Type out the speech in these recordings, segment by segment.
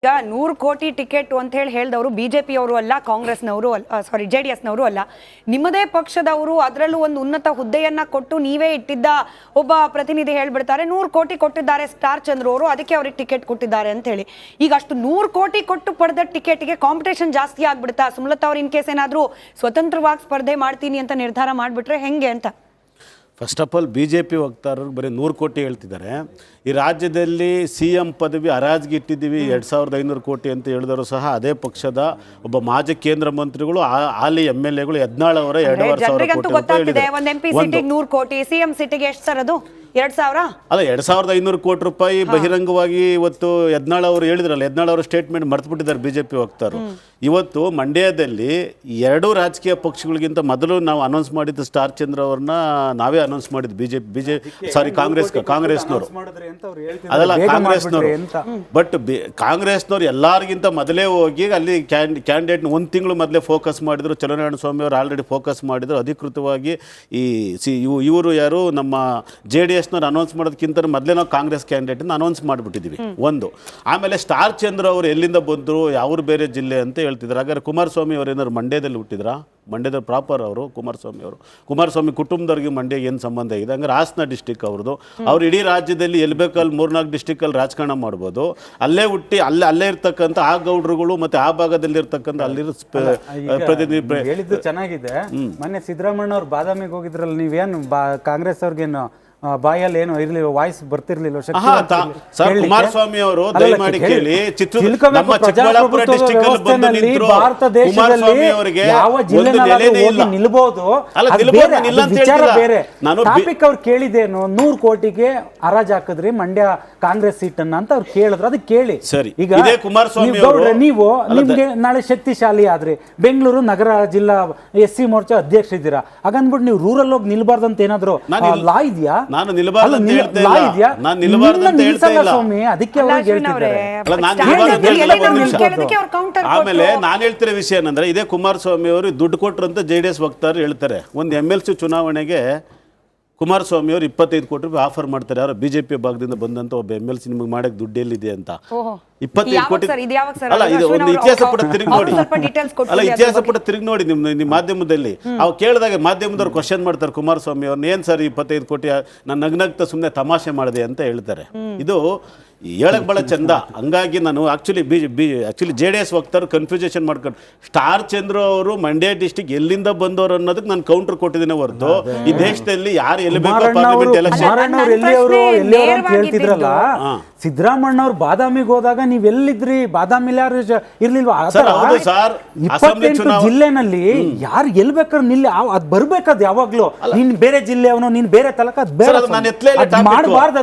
ಈಗ 100 ಕೋಟಿ ಟಿಕೆಟ್ ಅಂತ ಹೇಳಿದವರು ಬಿಜೆಪಿಯವರು ಅಲ್ಲ, ಕಾಂಗ್ರೆಸ್ನವರು ಸಾರಿ JDSನವರು ಅಲ್ಲ, ನಿಮ್ಮದೇ ಪಕ್ಷದವರು. ಅದರಲ್ಲೂ ಒಂದು ಉನ್ನತ ಹುದ್ದೆಯನ್ನ ಕೊಟ್ಟು ನೀವೇ ಇಟ್ಟಿದ್ದ ಒಬ್ಬ ಪ್ರತಿನಿಧಿ ಹೇಳ್ಬಿಡ್ತಾರೆ 100 ಕೋಟಿ ಕೊಟ್ಟಿದ್ದಾರೆ ಸ್ಟಾರ್ ಚಂದ್ರ ಅವರು, ಅದಕ್ಕೆ ಅವ್ರಿಗೆ ಟಿಕೆಟ್ ಕೊಟ್ಟಿದ್ದಾರೆ ಅಂತ ಹೇಳಿ. ಈಗ ಅಷ್ಟು 100 ಕೋಟಿ ಕೊಟ್ಟು ಪಡೆದ ಟಿಕೆಟ್ಗೆ ಕಾಂಪಿಟೇಷನ್ ಜಾಸ್ತಿ ಆಗ್ಬಿಡ್ತಾ? ಸುಮಲತಾ ಅವ್ರು ಇನ್ ಕೇಸ್ ಏನಾದರೂ ಸ್ವತಂತ್ರವಾಗಿ ಸ್ಪರ್ಧೆ ಮಾಡ್ತೀನಿ ಅಂತ ನಿರ್ಧಾರ ಮಾಡಿಬಿಟ್ರೆ ಹೆಂಗೆ ಅಂತ? ಫಸ್ಟ್ ಆಫ್ ಆಲ್ BJP ವಕ್ತಾರರು ಬರೀ 100 ಕೋಟಿ ಹೇಳ್ತಿದ್ದಾರೆ. ಈ ರಾಜ್ಯದಲ್ಲಿ CM ಪದವಿ ಹರಾಜಿಗೆ ಇಟ್ಟಿದ್ದೀವಿ 2500 ಕೋಟಿ ಅಂತ ಹೇಳಿದವರು ಸಹ ಅದೇ ಪಕ್ಷದ ಒಬ್ಬ ಮಾಜಿ ಕೇಂದ್ರ ಮಂತ್ರಿಗಳು, ಹಾಲಿ MLAಗಳು 17 ಅವರ 2,500 ಗೊತ್ತಾಗ್ತಿದೆ. ಒಂದು MP ಸೀಟಿಗೆ 100 ಕೋಟಿ, CM ಸೀಟಿಗೆ ಎಷ್ಟು ಸರ್? ಅದು 2,000 ಅಲ್ಲ, 2,500 ಕೋಟಿ ರೂಪಾಯಿ ಬಹಿರಂಗವಾಗಿ ಇವತ್ತು 17 ಅವರು ಹೇಳಿದ್ರಲ್ಲ, 17 ಅವರು ಸ್ಟೇಟ್ಮೆಂಟ್ ಮರೆತುಬಿಟ್ಟಿದ್ದಾರೆ BJP ವಕ್ತಾರರು. ಇವತ್ತು ಮಂಡ್ಯದಲ್ಲಿ 2 ರಾಜಕೀಯ ಪಕ್ಷಗಳಿಗಿಂತ ಮೊದಲು ನಾವು ಅನೌನ್ಸ್ ಮಾಡಿದ್ದು ಸ್ಟಾರ್ ಚಂದ್ರ ಅವ್ರನ್ನ ನಾವೇ ಅನೌನ್ಸ್ ಮಾಡಿದ್ದು. BJP ಸಾರಿ ಕಾಂಗ್ರೆಸ್ನವರು ಅದಲ್ಲ, ಕಾಂಗ್ರೆಸ್ನವರು. ಬಟ್ ಕಾಂಗ್ರೆಸ್ನವರು ಎಲ್ಲರಿಗಿಂತ ಮೊದಲೇ ಹೋಗಿ ಅಲ್ಲಿ ಕ್ಯಾಂಡಿಡೇಟ್ 1 ತಿಂಗಳು ಮೊದಲೇ ಫೋಕಸ್ ಮಾಡಿದ್ರು. ಚಲನಾರಾಯಣ ಸ್ವಾಮಿ ಅವರು ಆಲ್ರೆಡಿ ಫೋಕಸ್ ಮಾಡಿದ್ರು ಅಧಿಕೃತವಾಗಿ. ಈ ಇವರು ಯಾರು ನಮ್ಮ JDSನವ್ರು ಅನೌನ್ಸ್ ಮಾಡೋದಕ್ಕಿಂತ ಮೊದಲೇ ನಾವು ಕಾಂಗ್ರೆಸ್ ಕ್ಯಾಂಡಿಡೇಟನ್ನು ಅನೌನ್ಸ್ ಮಾಡಿಬಿಟ್ಟಿದ್ದೀವಿ ಒಂದು. ಆಮೇಲೆ ಸ್ಟಾರ್ ಚಂದ್ರ ಅವರು ಎಲ್ಲಿಂದ ಬಂದರು, ಯಾವ್ರು ಬೇರೆ ಜಿಲ್ಲೆ ಅಂತ ಹೇಳ್ತಿದ್ರು. ಹಾಗಾದ್ರೆ ಕುಮಾರಸ್ವಾಮಿ ಅವರು ಏನಾದ್ರು ಮಂಡ್ಯದಲ್ಲಿ ಹುಟ್ಟಿದ್ರಾ? ಮಂಡ್ಯದ ಪ್ರಾಪರ್ ಅವರು ಕುಮಾರಸ್ವಾಮಿ ಅವರು. ಕುಮಾರಸ್ವಾಮಿ ಕುಟುಂಬದವ್ರಿಗೆ ಮಂಡ್ಯಗೆ ಏನು ಸಂಬಂಧ ಇದೆ? ಹಂಗಾರೆ ಹಾಸನ ಡಿಸ್ಟಿಕ್ ಅವ್ರದ್ದು. ಅವ್ರು ಇಡೀ ರಾಜ್ಯದಲ್ಲಿ ಎಲ್ಲಿ ಬೇಕಲ್ಲಿ 3-4 ಡಿಸ್ಟಿಕಲ್ಲಿ ರಾಜಕಾರಣ ಮಾಡ್ಬೋದು. ಅಲ್ಲೇ ಹುಟ್ಟಿ ಅಲ್ಲೇ ಇರ್ತಕ್ಕಂಥ ಆ ಗೌಡ್ರುಗಳು ಮತ್ತು ಆ ಭಾಗದಲ್ಲಿ ಇರ್ತಕ್ಕಂಥ ಅಲ್ಲಿರೋ ಪ್ರತಿನಿಧಿ ಹೇಳಿದ್ದು ಚೆನ್ನಾಗಿದೆ. ಮೊನ್ನೆ ಸಿದ್ದರಾಮಣ್ಣ ಅವ್ರು ಬಾದಾಮಿಗೆ ಹೋಗಿದ್ರಲ್ಲ, ನೀವೇನು ಕಾಂಗ್ರೆಸ್ ಅವ್ರಿಗೇನು ಬಾಯಲ್ಲಿ ಏನು ಇರ್ಲಿಲ್ಲ, ವಾಯ್ಸ್ ಬರ್ತಿರ್ಲಿಲ್ಲ? ಸರ್, ಕುಮಾರಸ್ವಾಮಿ ಅವರು ದಯಮಾಡಿ ಕೇಳಿ, ನಮ್ಮ ಚಿಕ್ಕಬಳ್ಳಾಪುರ ಡಿಸ್ಟ್ರಿಕ್ಟ್ ಅಲ್ಲಿ ಬಂದು ನಿಂತರು. ಕುಮಾರಸ್ವಾಮಿ ಅವರಿಗೆ ಯಾವ ಜಿಲ್ಲೆ ನಿಲ್ಬಹುದು ವಿಚಾರ ಬೇರೆ. ಟಾಪಿಕ್ ಅವ್ರು ಕೇಳಿದೇನು, 100 ಕೋಟಿಗೆ ಹರಾಜ್ ಹಾಕಿದ್ರಿ ಮಂಡ್ಯ ಕಾಂಗ್ರೆಸ್ ಸೀಟನ್ನ ಅಂತ ಅವ್ರು ಕೇಳಿದ್ರು. ಅದಕ್ಕೆ ಕೇಳಿ. ಈಗ ನೀವು ನಿಮ್ಗೆ ನಾಳೆ ಶಕ್ತಿಶಾಲಿ ಆದ್ರಿ, ಬೆಂಗಳೂರು ನಗರ ಜಿಲ್ಲಾ SC ಮೋರ್ಚಾ ಅಧ್ಯಕ್ಷರಿದ್ದೀರಾ, ಹಾಗಂದ್ಬಿಟ್ಟು ನೀವು ರೂರಲ್ ಹೋಗಿ ನಿಲ್ಬಾರ್ದು ಅಂತ ಏನಾದ್ರು ಲಾ ಇದೆಯಾ? ನಾನು ನಿಲ್ಬಾರ್ದು ಅಂತ ಹೇಳ್ತಾ ಇಲ್ಲ. ನಾನು ನಿಲ್ಬಾರ್ದು ಅಂತ ಹೇಳ್ತಾ ಇಲ್ಲ. ಅದಕ್ಕೆ ಅವ್ರಿಗೆ ಹೇಳ್ತಿದ್ದಾರೆ. ಆಮೇಲೆ ನಾನು ಹೇಳ್ತಿರೋ ವಿಷಯ ಏನಂದ್ರೆ, ಇದೇ ಕುಮಾರಸ್ವಾಮಿ ಅವರು ದುಡ್ಡು ಕೊಟ್ರು ಅಂತ JDS ವಕ್ತಾರರು ಹೇಳ್ತಾರೆ. ಒಂದು MLC ಚುನಾವಣೆಗೆ ಕುಮಾರಸ್ವಾಮಿ ಅವರು 25 ಕೋಟಿ ರೂಪಾಯಿ ಆಫರ್ ಮಾಡ್ತಾರೆ. ಯಾರೋ BJP ಭಾಗದಿಂದ ಬಂದಂತ ಒಬ್ಬ MLC ನಿಮಗೆ ಮಾಡಕ್ಕೆ ದುಡ್ಡು ಎಲ್ಲಿದೆ ಅಂತ 25 ಕೋಟಿ. ಅಲ್ಲ, ಇದು ಒಂದು ಇತಿಹಾಸ ಪುಟ ತಿರುಗಿ ನೋಡಿ. ಅಲ್ಲ, ಇತಿಹಾಸ ಪುಟ ತಿರುಗಿ ನೋಡಿ ನಿಮ್ಮ ಮಾಧ್ಯಮದಲ್ಲಿ. ಅವು ಕೇಳಿದಾಗ ಮಾಧ್ಯಮದವ್ರು ಕ್ವಶನ್ ಮಾಡ್ತಾರೆ ಕುಮಾರಸ್ವಾಮಿ ಅವ್ರನ್ನ, ಏನು ಸರ್ 25 ಕೋಟಿ ನಾನು ನಗ್ನಗ್ತಾ ಸುಮ್ಮನೆ ತಮಾಷೆ ಮಾಡಿದೆ ಅಂತ ಹೇಳ್ತಾರೆ. ಇದು ಹೇಳಕ್ ಭಾಳ ಚಂದ. ಹಂಗಾಗಿ ನಾನು ಆಕ್ಚುಲಿ JDS ವಕ್ತಾರು ಕನ್ಫ್ಯೂಷನ್ ಮಾಡ್ಕೊಂಡು, ಸ್ಟಾರ್ ಚಂದ್ರ ಅವರು ಮಂಡ್ಯ ಡಿಸ್ಟಿಕ್ ಎಲ್ಲಿಂದ ಬಂದವರು ಅನ್ನೋದಕ್ಕೆ ನಾನು ಕೌಂಟರ್ ಕೊಟ್ಟಿದ್ದೇನೆ ಹೊರತು ಈ ದೇಶದಲ್ಲಿ ಯಾರು ಎಲ್ಲಿ ಬೇಕೋ ಪಾರ್ಲಿಮೆಂಟ್ ಎಲೆಕ್ಷನ್ ಹೇಳ್ತಿದ್ರಲ್ಲ. ಸಿದ್ದರಾಮಣ್ಣ ಅವ್ರು ಬಾದಾಮಿಗೆ ಹೋದಾಗ ನೀವ್ ಎಲ್ಲಿದ್ರಿ? ಬಾದಾಮಿಲಿ ಯಾರು ಇರ್ಲಿಲ್ವಾ? 28 ಜಿಲ್ಲೆನಲ್ಲಿ ಯಾರು ಎಲ್ ಬೇಕಾದ್ರೆ ನಿಲ್ಲಿ, ಅದ್ ಬರ್ಬೇಕಾದ್ ಯಾವಾಗ್ಲೂ. ನೀನ್ ಬೇರೆ ಜಿಲ್ಲೆ ಅವನು, ನೀನ್ ಬೇರೆ ತಲಕ ಮಾಡಬಾರ್ದು.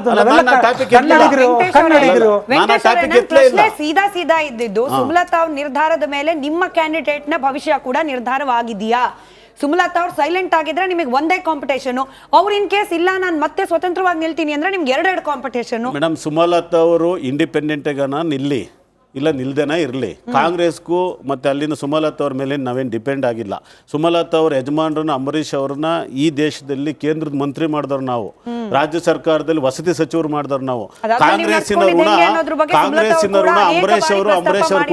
ಸೀದಾ ಇದ್ದಿದ್ದು ಸುಮಲತಾ ಅವ್ರ ನಿರ್ಧಾರದ ಮೇಲೆ ನಿಮ್ಮ ಕ್ಯಾಂಡಿಡೇಟ್ ನ ಭವಿಷ್ಯ ಕೂಡ ನಿರ್ಧಾರವಾಗಿದೆಯಾ? ಸುಮಲತಾ ಅವ್ರು ಸೈಲೆಂಟ್ ಆಗಿದ್ರೆ ನಿಮಗೆ ಒಂದೇ ಕಾಂಪಿಟೇಷನ್, ಅವ್ರ ಇನ್ ಕೇಸ್ ಇಲ್ಲ ನಾನು ಮತ್ತೆ ಸ್ವತಂತ್ರವಾಗಿ ನಿಲ್ತೀನಿ ಅಂದ್ರೆ ನಿಮ್ಗೆ 2 ಕಾಂಪಿಟೇಷನ್. ಮೇಡಮ್, ಸುಮಲತಾ ಅವರು ಇಂಡಿಪೆಂಡೆಂಟ್ ನಿಲ್ಲಿ ಇಲ್ಲ ನಿಲ್ದೇನ ಇರಲಿ, ಕಾಂಗ್ರೆಸ್ಗೂ ಮತ್ತು ಅಲ್ಲಿನ ಸುಮಲತಾ ಅವ್ರ ಮೇಲೆ ನಾವೇನು ಡಿಪೆಂಡ್ ಆಗಿಲ್ಲ. ಸುಮಲತಾ ಅವ್ರ ಯಜಮಾನರನ್ನ ಅಂಬರೀಷ್ ಅವ್ರನ್ನ ಈ ದೇಶದಲ್ಲಿ ಕೇಂದ್ರದ ಮಂತ್ರಿ ಮಾಡಿದವ್ರು ನಾವು, ರಾಜ್ಯ ಸರ್ಕಾರದಲ್ಲಿ ವಸತಿ ಸಚಿವರು ಮಾಡಿದವ್ರು ನಾವು. ಕಾಂಗ್ರೆಸ್ಸಿನ ಋಣ ಅಂಬರೀಷ್ ಅವ್ರ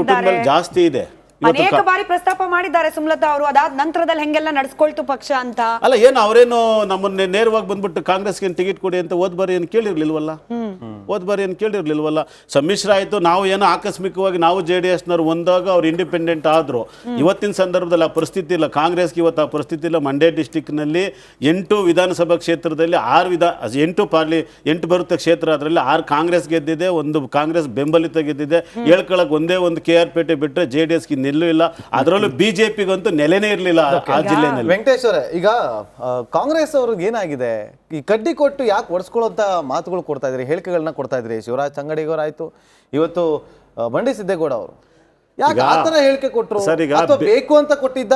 ಕುಟುಂಬದಲ್ಲಿ ಜಾಸ್ತಿ ಇದೆ. ಅನೇಕ ಬಾರಿ ಪ್ರಸ್ತಾಪ ಮಾಡಿದ್ದಾರೆ ಸುಮಲತಾ ಅವರು, ಅದಾದ ನಂತರದಲ್ಲಿ ಹೆಂಗೆಲ್ಲ ನಡೆಸ್ಕೊಳ್ತು ಪಕ್ಷ ಅಂತ. ಅಲ್ಲ, ಏನು ಅವರೇನು ನಮ್ಮನ್ನ ನೇರವಾಗಿ ಬಂದ್ಬಿಟ್ಟು ಕಾಂಗ್ರೆಸ್ಗೆ ಟಿಕೆಟ್ ಕೊಡಿ ಅಂತ ಹೋದ್ ಬಾರಿ ಏನು ಕೇಳಿರ್ಲಿಲ್ವಲ್ಲ. ಸಮ್ಮಿಶ್ರ ಆಯ್ತು. ನಾವು ಏನೋ ಆಕಸ್ಮಿಕವಾಗಿ ನಾವು JDSನವ್ರು ಒಂದಾಗ ಅವ್ರು ಇಂಡಿಪೆಂಡೆಂಟ್ ಆದ್ರು. ಇವತ್ತಿನ ಸಂದರ್ಭದಲ್ಲಿ ಆ ಪರಿಸ್ಥಿತಿ ಇಲ್ಲ. ಕಾಂಗ್ರೆಸ್ಗೆ ಇವತ್ತು ಆ ಪರಿಸ್ಥಿತಿ ಇಲ್ಲ. ಮಂಡ್ಯ ಡಿಸ್ಟಿಕ್ನಲ್ಲಿ 8 ವಿಧಾನಸಭಾ ಕ್ಷೇತ್ರದಲ್ಲಿ 8 ಬರುತ್ತೆ ಕ್ಷೇತ್ರ, ಅದರಲ್ಲಿ 6 ಕಾಂಗ್ರೆಸ್ ಗೆದ್ದಿದೆ, 1 ಕಾಂಗ್ರೆಸ್ ಬೆಂಬಲಿತ ಗೆದ್ದಿದೆ. ಹೇಳ್ಕೊಳಕ್ ಒಂದೇ ಒಂದು KR ಪೇಟೆ ಬಿಟ್ಟರೆ JDSಗೆ ನೆಲ್ಲೂ ಇಲ್ಲ. ಅದರಲ್ಲೂ BJPಗಂತೂ ನೆಲೆನೇ ಇರಲಿಲ್ಲ ಆ ಜಿಲ್ಲೆನಲ್ಲಿ. ವೆಂಕಟೇಶ್ ಅವರೇ, ಈಗ ಕಾಂಗ್ರೆಸ್ ಅವ್ರಿಗೆ ಏನಾಗಿದೆ, ಈ ಕಡ್ಡಿ ಕೊಟ್ಟು ಯಾಕೆ ಒಡ್ಸ್ಕೊಳ್ಳೋಂತ ಮಾತುಗಳು ಕೊಡ್ತಾ ಇದ್ರಿ, ಹೇಳಿಕೆಗಳನ್ನ ಕೊಡ್ತಾ ಇದ್ರಿ? ಶಿವರಾಜ್ ತಂಗಡಿಗರಾಯ್ತು, ಇವತ್ತು ಬಂಡಿ ಸಿದ್ದೇಗೌಡ ಅವರು ಯಾಕೆ ಆ ಥರ ಹೇಳಿಕೆ ಕೊಟ್ಟರು? ಅಥವಾ ಬೇಕು ಅಂತ ಕೊಟ್ಟಿದ್ದ,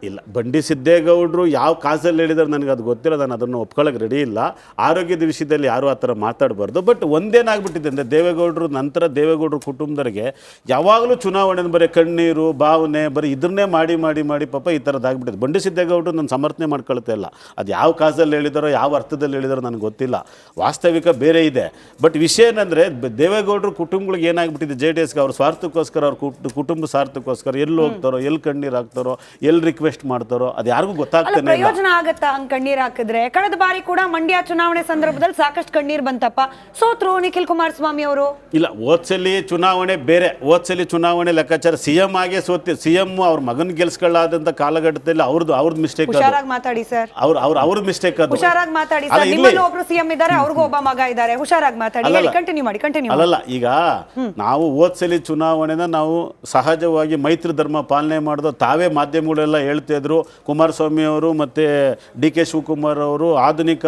ಇಲ್ಲ, ಬಂಡಿ ಸಿದ್ದೇಗೌಡರು ಯಾವ ಕಾಸಲ್ಲಿ ಹೇಳಿದಾರೆ ನನಗೆ ಅದು ಗೊತ್ತಿಲ್ಲ, ನಾನು ಅದನ್ನು ಒಪ್ಕೊಳ್ಳೋಕೆ ರೆಡಿ ಇಲ್ಲ. ಆರೋಗ್ಯದ ವಿಷಯದಲ್ಲಿ ಯಾರೂ ಆ ಥರ ಮಾತಾಡಬಾರ್ದು. ಬಟ್ ಒಂದೇನಾಗ್ಬಿಟ್ಟಿದೆ ಅಂದರೆ ದೇವೇಗೌಡರು ನಂತರ ದೇವೇಗೌಡರು ಕುಟುಂಬದವರಿಗೆ ಯಾವಾಗಲೂ ಚುನಾವಣೆ ಬರೀ ಕಣ್ಣೀರು ಭಾವನೆ ಬರೀ ಇದನ್ನೇ ಮಾಡಿ ಮಾಡಿ ಮಾಡಿ ಪಾಪ ಈ ಥರದ್ದಾಗ್ಬಿಟ್ಟಿದೆ. ಬಂಡಿ ಸಿದ್ದೇಗೌಡರು ನಾನು ಸಮರ್ಥನೆ ಮಾಡ್ಕೊಳ್ತಾ ಇಲ್ಲ, ಅದು ಯಾವ ಕಾಸಲ್ಲಿ ಹೇಳಿದಾರೋ ಯಾವ ಅರ್ಥದಲ್ಲಿ ಹೇಳಿದಾರೋ ನನಗೆ ಗೊತ್ತಿಲ್ಲ, ವಾಸ್ತವಿಕ ಬೇರೆ ಇದೆ. ಬಟ್ ವಿಷಯ ಏನಂದರೆ ದೇವೇಗೌಡರು ಕುಟುಂಬಗಳಿಗೆ ಏನಾಗ್ಬಿಟ್ಟಿದೆ, JDSಗೆ ಅವ್ರ ಸ್ವಾರ್ಥಕ್ಕೋಸ್ಕರ ಅವ್ರ ಕುಟುಂಬ ಸ್ವಾರ್ಥಕ್ಕೋಸ್ಕರ ಎಲ್ಲಿ ಹೋಗ್ತಾರೋ, ಎಲ್ಲಿ ಕಣ್ಣೀರು ಹಾಕ್ತಾರೋ, ಎಲ್ಲಿ ರಿಕ್ವೆಸ್ಟ್ ಮಾಡ್ತಾರೋ ಅದು ಯಾರಿಗೂ ಗೊತ್ತಾಗ್ತಾನೆ ಇಲ್ಲ. ಪ್ರಯೋಜನ ಆಗತ್ತಾ ಹಂಗ್ ಕಣ್ಣೀರ್ ಹಾಕಿದ್ರೆ? ಕಳೆದ ಬಾರಿ ಕೂಡ ಮಂಡ್ಯ ಚುನಾವಣೆ ಸಂದರ್ಭದಲ್ಲಿ ಸಾಕಷ್ಟು ಕಣ್ಣೀರ್ ಬಂತಪ್ಪ, ಸೋತ್ರು ನಿಖಿಲ್ ಕುಮಾರಸ್ವಾಮಿ ಅವರು. ಇಲ್ಲ, ಹೋದ್ಸಲಿ ಚುನಾವಣೆ ಬೇರೆ, ಹೋದ್ಸಲಿ ಚುನಾವಣೆ ಲೆಕ್ಕಾಚಾರ ಸಿಎಂ ಆಗೇ ಸೋತಿ, ಸಿಎಂ ಅವ್ರ ಮಗನ್ ಗೆಲ್ಸ್ಕೊಳ್ಳಾದಂತ ಕಾಲಘಟ್ಟದಲ್ಲಿ ಅವ್ರದ್ದು ಮಿಸ್ಟೇಕ್, ಹುಷಾರಾಗಿ ಮಾತಾಡಿ ಸರ್, ಅವ್ರ ಮಿಸ್ಟೇಕ್ ಅದು. ಹುಷಾರಾಗಿ ಮಾತಾಡಿ ಸರ್, ನಿಮ್ಮಲ್ಲೂ ಒಬ್ರು ಸಿಎಂ ಇದ್ದಾರೆ, ಅವ್ರಿಗೂ ಒಬ್ಬ ಮಗ ಇದ್ದಾರೆ, ಹುಷಾರಾಗಿ ಮಾತಾಡಿ. ಕಂಟಿನ್ಯೂ ಮಾಡಿ. ಅಲ್ಲಲ್ಲ, ಈಗ ನಾವು ಹೋದ್ಸಲಿ ಚುನಾವಣೆನ ನಾವು ಸಹಜವಾಗಿ ಮೈತ್ರಿ ಧರ್ಮ ಪಾಲನೆ ಮಾಡೋದು ತಾವೇ ಮಾಧ್ಯಮಗಳೆಲ್ಲ ಹೇಳ್ತಾ ಇದ್ರು. ಕುಮಾರಸ್ವಾಮಿ ಅವರು ಮತ್ತೆ DK ಶಿವಕುಮಾರ್ ಅವರು ಆಧುನಿಕ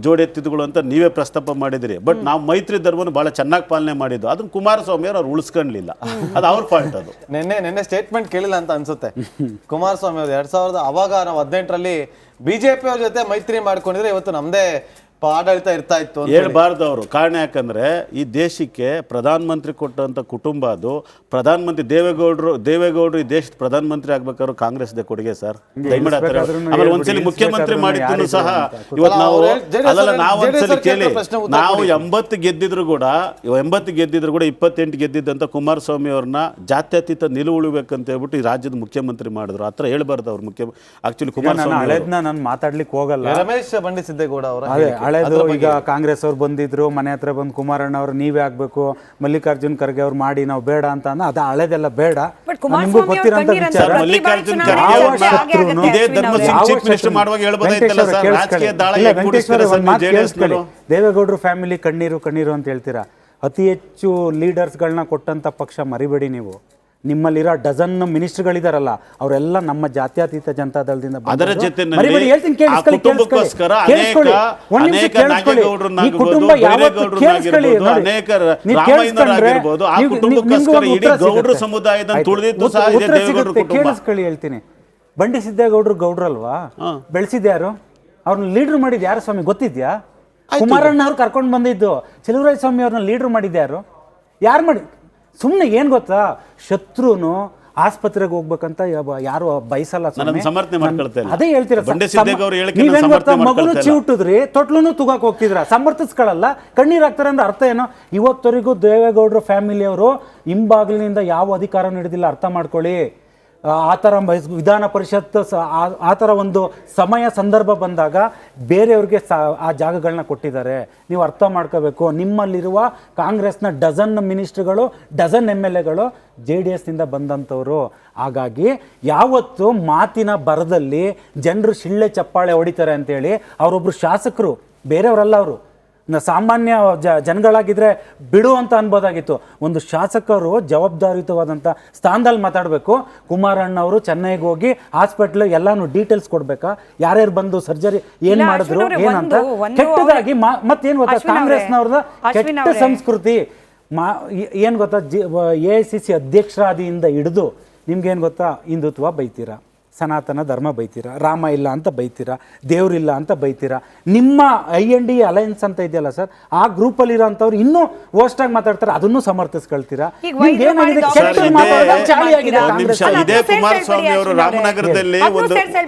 ಜೋಡೆತ್ತಿದ್ಗಳು ಅಂತ ನೀವೇ ಪ್ರಸ್ತಾಪ ಮಾಡಿದಿರಿ. ಬಟ್ ನಾವು ಮೈತ್ರಿ ಧರ್ಮನ ಬಹಳ ಚೆನ್ನಾಗಿ ಪಾಲನೆ ಮಾಡಿದ್ದು, ಅದನ್ನ ಕುಮಾರಸ್ವಾಮಿ ಅವ್ರು ಉಳಿಸ್ಕೊಳ್ಳಿಲ್ಲ, ಅದು ಅವ್ರ ಫಾಲ್ಟ್. ಅದು ನಿನ್ನೆ ಸ್ಟೇಟ್ಮೆಂಟ್ ಕೇಳಿಲ್ಲ ಅಂತ ಅನ್ಸುತ್ತೆ ಕುಮಾರಸ್ವಾಮಿ ಅವರು. 2000 ಅವಾಗ ನಾವು 18ರಲ್ಲಿ BJP ಅವ್ರ ಜೊತೆ ಮೈತ್ರಿ ಮಾಡ್ಕೊಂಡಿದ್ರೆ ಇವತ್ತು ನಮ್ದೇ ಆಡಳಿತ ಇರ್ತಾ ಇತ್ತು ಹೇಳ್ಬಾರ್ದು ಅವರು. ಕಾರಣ ಯಾಕಂದ್ರೆ ಈ ದೇಶಕ್ಕೆ ಪ್ರಧಾನಮಂತ್ರಿ ಕೊಟ್ಟಂತ ಕುಟುಂಬ ಅದು. ಪ್ರಧಾನಮಂತ್ರಿ ದೇವೇಗೌಡರು ಈ ದೇಶದ ಪ್ರಧಾನಮಂತ್ರಿ ಆಗ್ಬೇಕಾದ್ರು ಕಾಂಗ್ರೆಸ್ದೇ ಕೊಡುಗೆ ಸರ್. ದಯಮಾಡಿ ಆಮೇಲೆ ಒಂದ್ಸಲಿ ಮುಖ್ಯಮಂತ್ರಿ ಮಾಡಿದ್ದು ಸಹ ಇವತ್ತು ನಾವು ನಾವು ಒಂದ್ಸಲಿ ಕೇಳಿ, ನಾವು 80 ಗೆದ್ದಿದ್ರು ಕೂಡ 28 ಗೆದ್ದಿದ್ದಂತ ಕುಮಾರಸ್ವಾಮಿ ಅವ್ರನ್ನ ಜಾತ್ಯತೀತ ನಿಲುವು ಉಳಿಬೇಕಂತ ಹೇಳ್ಬಿಟ್ಟು ಈ ರಾಜ್ಯದ ಮುಖ್ಯಮಂತ್ರಿ ಮಾಡಿದ್ರು. ಆತರ ಹೇಳ್ಬಾರ್ದು ಅವ್ರು. ಆಕ್ಚುಲಿ ಕುಮಾರಸ್ವಾಮಿ ನಾನು ಮಾತಾಡ್ಲಿಕ್ಕೆ ಹೋಗಲ್ಲ. ರಮೇಶ್ ಬಂಡಿ ಸಿದ್ದೇಗೌಡ ಅವರ ಹಳೆದು ಈಗ ಕಾಂಗ್ರೆಸ್ ಅವ್ರು ಬಂದಿದ್ರು, ಮನೆ ಹತ್ರ ಬಂದು ಕುಮಾರಣ್ಣ ಅವ್ರು ನೀವೇ ಆಗ್ಬೇಕು, ಮಲ್ಲಿಕಾರ್ಜುನ್ ಖರ್ಗೆ ಅವ್ರು ಮಾಡಿ, ನಾವು ಬೇಡ ಅಂತ ಅದು ಹಳೆದೆಲ್ಲ ಬೇಡ. ನಿಮ್ಗೂ ಗೊತ್ತಿರೋಂಥ ವಿಚಾರ. ಮಲ್ಲಿಕಾರ್ಜುನ್ ಖರ್ಗೆ ಚೀಫ್ ಮಿನಿಸ್ಟರ್ ಮಾಡುವಾಗ ಹೇಳ್ಬೋದಾಯ್ತಲ್ಲ ಸರ್, ರಾಜಕೀಯ ದಾಳ ದೇವೇಗೌಡರು ಫ್ಯಾಮಿಲಿ ಕಣ್ಣೀರು ಅಂತ ಹೇಳ್ತೀರಾ. ಅತಿ ಹೆಚ್ಚು ಲೀಡರ್ಸ್ಗಳನ್ನ ಕೊಟ್ಟಂತ ಪಕ್ಷ ಮರಿಬೇಡಿ ನೀವು. ನಿಮ್ಮಲ್ಲಿರೋ ಡಜನ್ ಮಿನಿಸ್ಟರ್ಗಳಿದಾರಲ್ಲ ಅವರೆಲ್ಲ ನಮ್ಮ ಜಾತ್ಯತೀತ ಜನತಾ ದಳದಿಂದ. ಅದರ ಜೊತೆ ಕುಟುಂಬಕ್ಕೋಸ್ಕರ ಈ ಕುಟುಂಬ ಕೇಳಿಸ್ಕೊಳ್ಳಿ ಹೇಳ್ತೀನಿ. ಬಂಡಿ ಸಿದ್ದೇಗೌಡರು ಗೌಡ್ರಲ್ವಾ, ಬೆಳೆಸಿದ್ಯಾರು? ಅವ್ರನ್ನ ಲೀಡರ್ ಮಾಡಿದ್ ಯಾರು ಸ್ವಾಮಿ ಗೊತ್ತಿದ್ಯಾ? ಕುಮಾರಣ್ಣ ಅವ್ರು ಕರ್ಕೊಂಡು ಬಂದಿದ್ದು. ಚೆಲುವರಾಯ ಸ್ವಾಮಿ ಅವ್ರನ್ನ ಲೀಡರ್ ಮಾಡಿದ್ಯಾರು? ಯಾರು ಮಾಡಿ? ಸುಮ್ಮನೆ ಏನ್ ಗೊತ್ತಾ, ಶತ್ರುನು ಆಸ್ಪತ್ರೆಗೆ ಹೋಗ್ಬೇಕಂತ ಯಾರು ಬಯಸಲ್ಲ. ಅದೇ ಹೇಳ್ತೀರ, ನೀವೇನ್ ಗೊತ್ತಾ, ಮಗುನು ಚಿವುಟಿದ್ರಿ ತೊಟ್ಲುನು ತುಗಾಕ್ ಹೋಗ್ತಿದ್ರ, ಸಮರ್ಥಿಸ್ಕೊಳ್ಳಲ್ಲ, ಕಣ್ಣೀರ್ ಹಾಕ್ತಾರೆ ಅಂದ್ರೆ ಅರ್ಥ ಏನೋ? ಇವತ್ತವರೆಗೂ ದೇವೇಗೌಡರ ಫ್ಯಾಮಿಲಿಯವರು ಹಿಂಬಾಗಿಲಿನಿಂದ ಯಾವ ಅಧಿಕಾರ ಹಿಡಿದಿಲ್ಲ, ಅರ್ಥ ಮಾಡ್ಕೊಳ್ಳಿ. ಆ ಥರ ವಿಧಾನ ಪರಿಷತ್ ಆ ಥರ ಒಂದು ಸಮಯ ಸಂದರ್ಭ ಬಂದಾಗ ಬೇರೆಯವ್ರಿಗೆ ಆ ಜಾಗಗಳನ್ನ ಕೊಟ್ಟಿದ್ದಾರೆ. ನೀವು ಅರ್ಥ ಮಾಡ್ಕೋಬೇಕು. ನಿಮ್ಮಲ್ಲಿರುವ ಕಾಂಗ್ರೆಸ್ನ ಡಜನ್ ಮಿನಿಸ್ಟ್ರುಗಳು, ಡಜನ್ MLAಗಳು JDSನಿಂದ ಬಂದಂಥವ್ರು. ಹಾಗಾಗಿ ಯಾವತ್ತು ಮಾತಿನ ಬರದಲ್ಲಿ ಜನರು ಶಿಳ್ಳೆ ಚಪ್ಪಾಳೆ ಹೊಡಿತಾರೆ ಅಂತೇಳಿ ಅವರೊಬ್ಬರು ಶಾಸಕರು, ಬೇರೆಯವರಲ್ಲ ಅವರು, ಸಾಮಾನ್ಯ ಜನಗಳಾಗಿದ್ರೆ ಬಿಡು ಅಂತ ಅನ್ಬೋದಾಗಿತ್ತು. ಒಂದು ಶಾಸಕರು ಜವಾಬ್ದಾರಿಯುತವಾದಂಥ ಸ್ಥಾನದಲ್ಲಿ ಮಾತಾಡಬೇಕು. ಕುಮಾರಣ್ಣ ಅವರು ಚೆನ್ನೈಗೆ ಹೋಗಿ ಹಾಸ್ಪಿಟ್ಲ್ ಎಲ್ಲಾನು ಡೀಟೇಲ್ಸ್ ಕೊಡ್ಬೇಕಾ, ಯಾರ್ಯಾರು ಬಂದು ಸರ್ಜರಿ ಏನ್ ಮಾಡಿದ್ರು ಏನಂತ. ಕೆಟ್ಟದಾಗಿ ಮತ್ತೇನ್ ಗೊತ್ತಾ, ಕಾಂಗ್ರೆಸ್ನವ್ರದ ಕೆಟ್ಟ ಸಂಸ್ಕೃತಿ ಏನ್ ಗೊತ್ತಾ, AICC ಅಧ್ಯಕ್ಷರಾದಿಯಿಂದ ಹಿಡಿದು ನಿಮ್ಗೇನು ಗೊತ್ತಾ, ಹಿಂದುತ್ವ ಬೈತೀರಾ, ಸನಾತನ ಧರ್ಮ ಬೈತೀರಾ, ರಾಮ ಇಲ್ಲ ಅಂತ ಬೈತೀರಾ, ದೇವ್ರಿಲ್ಲ ಅಂತ ಬೈತೀರಾ. ನಿಮ್ಮ INDA ಅಲಯನ್ಸ್ ಅಂತ ಇದೆಯಲ್ಲ ಸರ್, ಆ ಗ್ರೂಪಲ್ಲಿ ಇರೋಂಥವ್ರು ಇನ್ನೂ ವರ್ಸ್ಟಾಗಿ ಮಾತಾಡ್ತಾರೆ, ಅದನ್ನು ಸಮರ್ಥಿಸ್ಕೊಳ್ತೀರಾ. ಇದೇ ಕುಮಾರಸ್ವಾಮಿ ಅವರು ರಾಮನಗರದಲ್ಲಿ ಒಂದು